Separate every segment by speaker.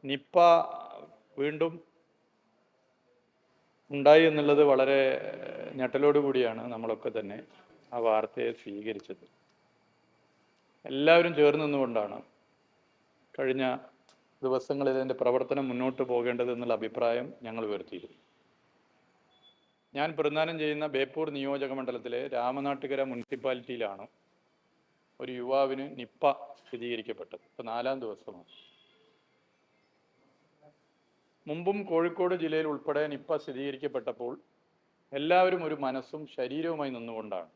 Speaker 1: Nipah വീണ്ടും ഉണ്ടായി എന്നുള്ളത് വളരെ ഞെട്ടലോടുകൂടിയാണ് നമ്മളൊക്കെ തന്നെ ആ വാർത്തയെ സ്വീകരിച്ചത്. എല്ലാവരും ചേർന്ന് നിന്നുകൊണ്ടാണ് കഴിഞ്ഞ ദിവസങ്ങളിൽ ഇതിൻ്റെ പ്രവർത്തനം മുന്നോട്ട് പോകേണ്ടത് എന്നുള്ള അഭിപ്രായം ഞങ്ങൾ ഉയർത്തിയിരുന്നു. ഞാൻ പ്രതിനിധാനം ചെയ്യുന്ന ബേപ്പൂർ നിയോജക മണ്ഡലത്തിലെ രാമനാട്ടുകര മുനിസിപ്പാലിറ്റിയിലാണ് ഒരു യുവാവിന് നിപ്പ സ്ഥിരീകരിക്കപ്പെട്ടത്. ഇപ്പോൾ 4-ാം ദിവസമാണ്. മുമ്പും കോഴിക്കോട് ജില്ലയിൽ ഉൾപ്പെടെ നിപ്പ സ്ഥിരീകരിക്കപ്പെട്ടപ്പോൾ എല്ലാവരും ഒരു മനസ്സും ശരീരവുമായി നിന്നുകൊണ്ടാണ്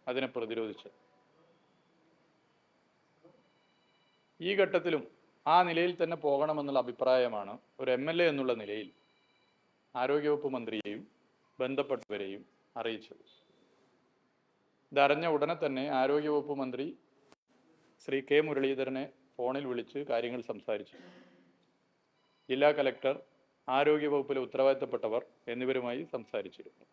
Speaker 1: അതിനെ പ്രതിരോധിച്ചത്. ഈ ഘട്ടത്തിലും ആ നിലയിൽ തന്നെ പോകണമെന്നുള്ള അഭിപ്രായമാണ് ഒരു MLA എന്നുള്ള നിലയിൽ ആരോഗ്യവകുപ്പ് മന്ത്രിയെയും ബന്ധപ്പെട്ടവരെയും അറിയിച്ചത്. ഇതറിഞ്ഞ ഉടനെ തന്നെ ആരോഗ്യവകുപ്പ് മന്ത്രി ശ്രീ K. മുരളീധരനെ ഫോണിൽ വിളിച്ച് കാര്യങ്ങൾ സംസാരിച്ചു. ജില്ലാ കലക്ടർ, ആരോഗ്യവകുപ്പിലെ ഉത്തരവാദിത്തപ്പെട്ടവർ എന്നിവരുമായി സംസാരിച്ചിരുന്നു.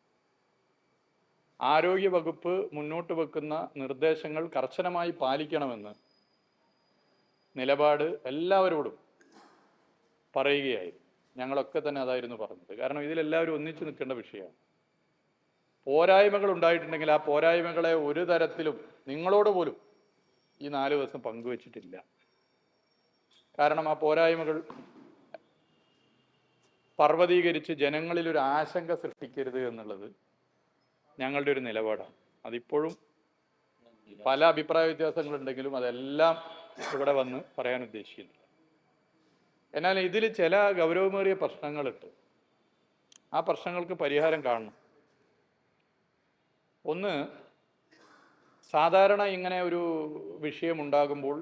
Speaker 1: ആരോഗ്യവകുപ്പ് മുന്നോട്ട് വെക്കുന്ന നിർദ്ദേശങ്ങൾ കർശനമായി പാലിക്കണമെന്ന് നിലപാട് എല്ലാവരോടും പറയുകയായിരുന്നു. ഞങ്ങളൊക്കെ തന്നെ അതായിരുന്നു പറഞ്ഞത്. കാരണം ഇതിലെല്ലാവരും ഒന്നിച്ചു നിൽക്കേണ്ട വിഷയമാണ്. പോരായ്മകൾ ഉണ്ടായിട്ടുണ്ടെങ്കിൽ ആ പോരായ്മകളെ ഒരു തരത്തിലും നിങ്ങളോട് പോലും ഈ 4 ദിവസം പങ്കുവച്ചിട്ടില്ല. കാരണം ആ പോരായ്മകൾ പർവ്വതീകരിച്ച് ജനങ്ങളിൽ ഒരു ആശങ്ക സൃഷ്ടിക്കരുത് എന്നുള്ളത് ഞങ്ങളുടെ ഒരു നിലപാടാണ്. അതിപ്പോഴും പല അഭിപ്രായ വ്യത്യാസങ്ങളുണ്ടെങ്കിലും അതെല്ലാം ഇവിടെ വന്ന് പറയാൻ ഉദ്ദേശിക്കുന്നില്ല. എന്നാൽ ഇതിൽ ചില ഗൗരവമേറിയ പ്രശ്നങ്ങളുണ്ട്. ആ പ്രശ്നങ്ങൾക്ക് പരിഹാരം കാണണം. ഒന്ന്, സാധാരണ ഇങ്ങനെ ഒരു വിഷയമുണ്ടാകുമ്പോൾ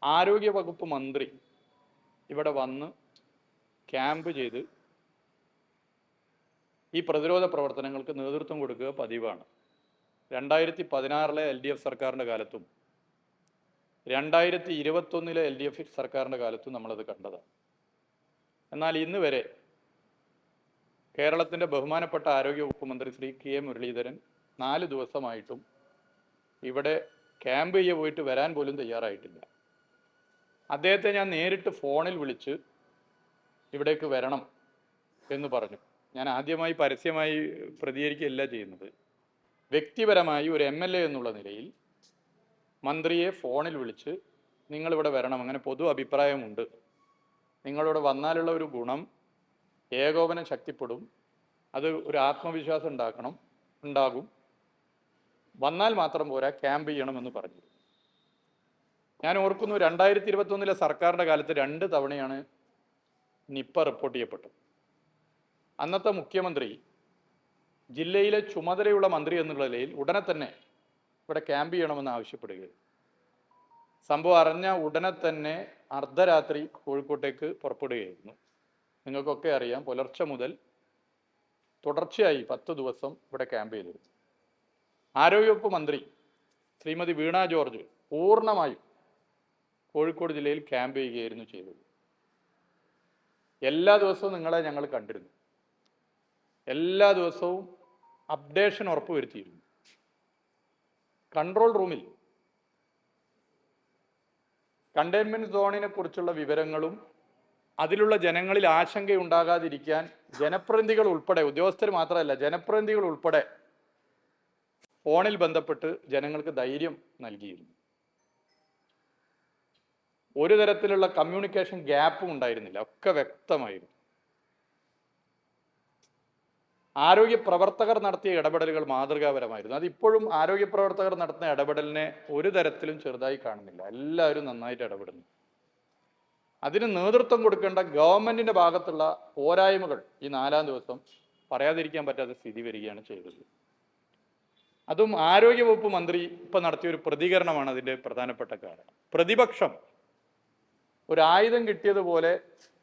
Speaker 1: ആരോഗ്യവകുപ്പ് മന്ത്രി ഇവിടെ വന്ന് ക്യാമ്പ് ചെയ്ത് ഈ പ്രതിരോധ പ്രവർത്തനങ്ങൾക്ക് നേതൃത്വം കൊടുക്കുക പതിവാണ്. 2016 LDF സർക്കാരിൻ്റെ കാലത്തും 2021 LDF സർക്കാരിൻ്റെ കാലത്തും നമ്മളത് കണ്ടതാണ്. എന്നാൽ ഇന്ന് വരെ കേരളത്തിൻ്റെ ബഹുമാനപ്പെട്ട ആരോഗ്യവകുപ്പ് മന്ത്രി ശ്രീ K. മുരളീധരൻ 4 ദിവസമായിട്ടും ഇവിടെ ക്യാമ്പ് ചെയ്യ പോയിട്ട് വരാൻ പോലും തയ്യാറായിട്ടില്ല. അദ്ദേഹത്തെ ഞാൻ നേരിട്ട് ഫോണിൽ വിളിച്ച് ഇവിടേക്ക് വരണം എന്ന് പറഞ്ഞു. ഞാൻ ആദ്യമായി പരസ്യമായി പ്രതികരിക്കുകയല്ല ചെയ്യുന്നത്. വ്യക്തിപരമായി ഒരു MLA എന്നുള്ള നിലയിൽ മന്ത്രിയെ ഫോണിൽ വിളിച്ച് നിങ്ങളിവിടെ വരണം, അങ്ങനെ പൊതു അഭിപ്രായമുണ്ട്, നിങ്ങളിവിടെ വന്നാലുള്ള ഒരു ഗുണം ഏകോപനം ശക്തിപ്പെടും, അത് ഒരു ആത്മവിശ്വാസം ഉണ്ടാകും, വന്നാൽ മാത്രം പോരാ, ക്യാമ്പ് ചെയ്യണമെന്ന് പറഞ്ഞു. ഞാൻ ഓർക്കുന്നു 2021 സർക്കാരിൻ്റെ കാലത്ത് 2 തവണയാണ് നിപ്പ റിപ്പോർട്ട് ചെയ്യപ്പെട്ടു. അന്നത്തെ മുഖ്യമന്ത്രി ജില്ലയിലെ ചുമതലയുള്ള മന്ത്രി എന്നുള്ള നിലയിൽ ഉടനെ തന്നെ ഇവിടെ ക്യാമ്പ് ചെയ്യണമെന്ന് ആവശ്യപ്പെടുകയും സംഭവം അറിഞ്ഞ ഉടനെ തന്നെ അർദ്ധരാത്രി കോഴിക്കോട്ടേക്ക് പുറപ്പെടുകയായിരുന്നു. നിങ്ങൾക്കൊക്കെ അറിയാം, പുലർച്ചെ മുതൽ തുടർച്ചയായി 10 ദിവസം ഇവിടെ ക്യാമ്പ് ചെയ്തിരുന്നു. ആരോഗ്യവകുപ്പ് മന്ത്രി ശ്രീമതി വീണ ജോർജ് പൂർണ്ണമായും കോഴിക്കോട് ജില്ലയിൽ ക്യാമ്പ് ചെയ്യുകയായിരുന്നു ചെയ്തത്. എല്ലാ ദിവസവും നിങ്ങളെ ഞങ്ങൾ കണ്ടിരുന്നു. എല്ലാ ദിവസവും അപ്ഡേഷൻ ഉറപ്പുവരുത്തിയിരുന്നു. കൺട്രോൾ റൂമിൽ കണ്ടെയ്ൻമെന്റ് സോണിനെ കുറിച്ചുള്ള വിവരങ്ങളും അതിലുള്ള ജനങ്ങളിൽ ആശങ്കയുണ്ടാകാതിരിക്കാൻ ജനപ്രതിനിധികൾ ഉൾപ്പെടെ, ഉദ്യോഗസ്ഥർ മാത്രമല്ല ജനപ്രതിനിധികൾ ഉൾപ്പെടെ ഫോണിൽ ബന്ധപ്പെട്ട് ജനങ്ങൾക്ക് ധൈര്യം നൽകിയിരുന്നു. ഒരു തരത്തിലുള്ള കമ്മ്യൂണിക്കേഷൻ ഗ്യാപ്പും ഉണ്ടായിരുന്നില്ല, ഒക്കെ വ്യക്തമായിരുന്നു. ആരോഗ്യ പ്രവർത്തകർ നടത്തിയ ഇടപെടലുകൾ മാതൃകാപരമായിരുന്നു. അതിപ്പോഴും ആരോഗ്യ പ്രവർത്തകർ നടത്തുന്ന ഇടപെടലിനെ ഒരു തരത്തിലും ചെറുതായി കാണുന്നില്ല. എല്ലാവരും നന്നായിട്ട് ഇടപെടുന്നു. അതിന് നേതൃത്വം കൊടുക്കേണ്ട ഗവൺമെന്റിന്റെ ഭാഗത്തുള്ള പോരായ്മകൾ ഈ 4-ാം ദിവസം പറയാതിരിക്കാൻ പറ്റാത്ത സ്ഥിതി വരികയാണ് ചെയ്തത്. അതും ആരോഗ്യവകുപ്പ് മന്ത്രി ഇപ്പം നടത്തിയൊരു പ്രതികരണമാണ് അതിൻ്റെ പ്രധാനപ്പെട്ട കാരണം. പ്രതിപക്ഷം ഒരു ആയുധം കിട്ടിയതുപോലെ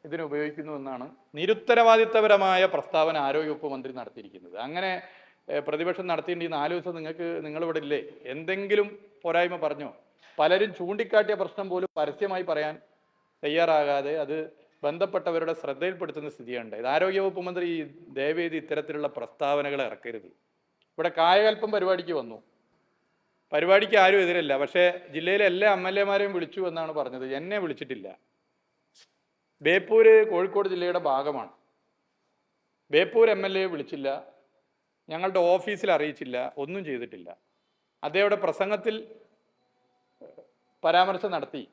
Speaker 1: ഇതിനെ ഉപയോഗിക്കുന്നു എന്നാണ് നിരുത്തരവാദിത്തപരമായ പ്രസ്താവന ആരോഗ്യവകുപ്പ് മന്ത്രി നടത്തിയിരിക്കുന്നത്. അങ്ങനെ പ്രതിപക്ഷം നടത്തിയിട്ട് ഈ 4 ദിവസം നിങ്ങളിവിടെ ഇല്ലേ, എന്തെങ്കിലും പോരായ്മ പറഞ്ഞോ? പലരും ചൂണ്ടിക്കാട്ടിയ പ്രശ്നം പോലും പരസ്യമായി പറയാൻ തയ്യാറാകാതെ അത് ബന്ധപ്പെട്ടവരുടെ ശ്രദ്ധയിൽപ്പെടുത്തുന്ന സ്ഥിതിയുണ്ട്. ഇത് ആരോഗ്യവകുപ്പ് മന്ത്രി ദയവേദി ഇത്തരത്തിലുള്ള പ്രസ്താവനകൾ ഇറക്കരുത്. ഇവിടെ കായകൽപ്പം പരിപാടിക്ക് വന്നു, പരിപാടിക്ക് ആരും എതിരല്ല. പക്ഷേ ജില്ലയിലെ എല്ലാ MLA-മാരെയും വിളിച്ചു എന്നാണ് പറഞ്ഞത്. എന്നെ വിളിച്ചിട്ടില്ല. ബേപ്പൂര് കോഴിക്കോട് ജില്ലയുടെ ഭാഗമാണ്. ബേപ്പൂർ MLA വിളിച്ചില്ല, ഞങ്ങളുടെ ഓഫീസിൽ അറിയിച്ചില്ല, ഒന്നും ചെയ്തിട്ടില്ല. അദ്ദേഹയുടെ പ്രസംഗത്തിൽ പരാമർശം നടത്തി.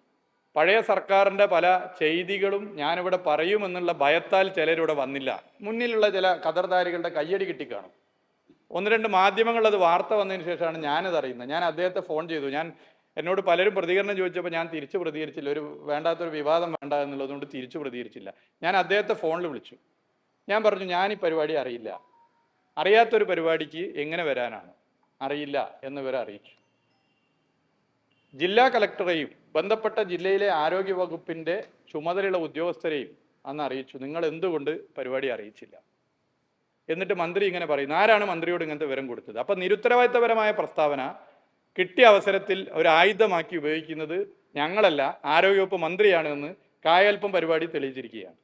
Speaker 1: പഴയ സർക്കാരിൻ്റെ പല ചെയ്തികളും ഞാനിവിടെ പറയുമെന്നുള്ള ഭയത്താൽ ചിലരിവിടെ വന്നില്ല. മുന്നിലുള്ള ചില കതർധാരികളുടെ കയ്യടി കിട്ടിക്കാണും. 1-2 മാധ്യമങ്ങൾ അത് വാർത്ത വന്നതിന് ശേഷമാണ് ഞാനത് അറിയുന്നത്. ഞാൻ അദ്ദേഹത്തെ ഫോൺ ചെയ്തു. എന്നോട് പലരും പ്രതികരണം ചോദിച്ചപ്പോൾ ഞാൻ തിരിച്ചു പ്രതികരിച്ചില്ല. വേണ്ടാത്തൊരു വിവാദം വേണ്ട എന്നുള്ളതുകൊണ്ട് തിരിച്ചു പ്രതികരിച്ചില്ല. ഞാൻ അദ്ദേഹത്തെ ഫോണിൽ വിളിച്ചു. ഞാൻ പറഞ്ഞു, ഞാൻ ഈ പരിപാടി അറിയില്ല, അറിയാത്തൊരു പരിപാടിക്ക് എങ്ങനെ വരാനാണ്, അറിയില്ല എന്നിവരെ അറിയിച്ചു. ജില്ലാ കളക്ടറെയും ബന്ധപ്പെട്ട ജില്ലയിലെ ആരോഗ്യ വകുപ്പിൻ്റെ ചുമതലയുള്ള ഉദ്യോഗസ്ഥരെയും അന്ന് അറിയിച്ചു. നിങ്ങൾ എന്തുകൊണ്ട് പരിപാടി അറിയിച്ചില്ല? എന്നിട്ട് മന്ത്രി ഇങ്ങനെ പറയുന്നു. ആരാണ് മന്ത്രിയോട് ഇങ്ങനത്തെ വിവരം കൊടുത്തത്? അപ്പം നിരുത്തരവാദിത്തപരമായ പ്രസ്താവന കിട്ടിയ അവസരത്തിൽ ഒരു ആയുധമാക്കി ഉപയോഗിക്കുന്നത് ഞങ്ങളല്ല, ആരോഗ്യവകുപ്പ് മന്ത്രിയാണ് എന്ന് കായൽപ്പം പരിപാടി തെളിയിച്ചിരിക്കുകയാണ്.